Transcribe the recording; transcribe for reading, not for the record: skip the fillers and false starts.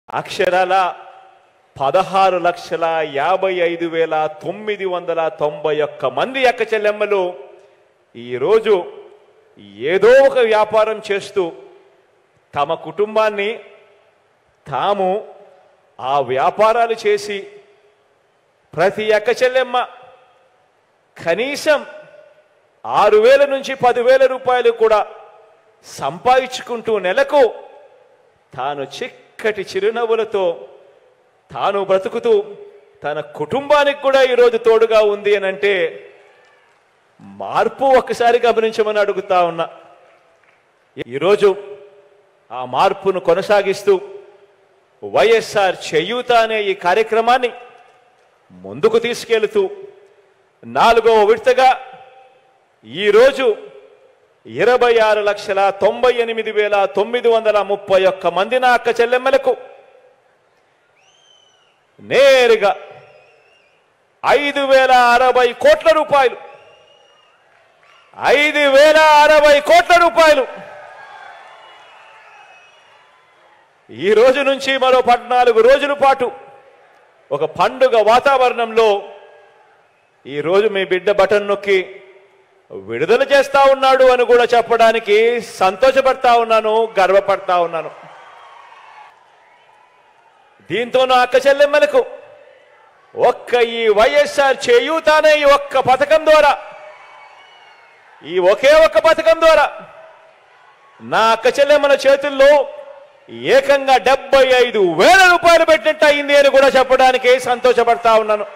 అక్షరాల 16,55,991 మంది అక్క చెల్లెమ్మలు ఈరోజు ఏదో ఒక వ్యాపారం చేస్తూ తమ కుటుంబాన్ని తాము ఆ వ్యాపారాలు చేసి ప్రతి అక్క చెల్లెమ్మ కనీసం 6,000 నుంచి 10,000 రూపాయలు కూడా సంపాదించుకుంటూ నెలకు తాను చిక్కటి చిరునవ్వులతో తాను బ్రతుకుతూ తన కుటుంబానికి కూడా ఈరోజు తోడుగా ఉంది అని అంటే మార్పు ఒక్కసారి గమనించమని అడుగుతా ఉన్నా. ఈరోజు ఆ మార్పును కొనసాగిస్తూ వైఎస్ఆర్ చేయూత అనే ఈ కార్యక్రమాన్ని ముందుకు తీసుకెళ్తూ 4వ విడతగా ఈరోజు 26,98,931 మంది నా అక్క చెల్లెమ్మలకు నేరుగా 5,060 కోట్ల రూపాయలు 5,060 కోట్ల రూపాయలు ఈ రోజు నుంచి మరో 14 రోజుల పాటు ఒక పండుగ వాతావరణంలో ఈరోజు మీ బిడ్డ బటన్ నొక్కి విడుదల చేస్తా ఉన్నాడు అని కూడా చెప్పడానికి సంతోషపడతా ఉన్నాను, గర్వపడతా ఉన్నాను. దీంతో నా అక్క చెల్లెమ్మలకు ఒక్క ఈ వైఎస్ఆర్ చేయూత అనే ఈ ఒక్క పథకం ద్వారా, ఈ ఒకే ఒక్క పథకం ద్వారా నా అక్క చెల్లెమ్మల చేతుల్లో ఏకంగా 75,000 రూపాయలు పెట్టినట్టు అయింది అని కూడా చెప్పడానికి సంతోషపడతా ఉన్నాను.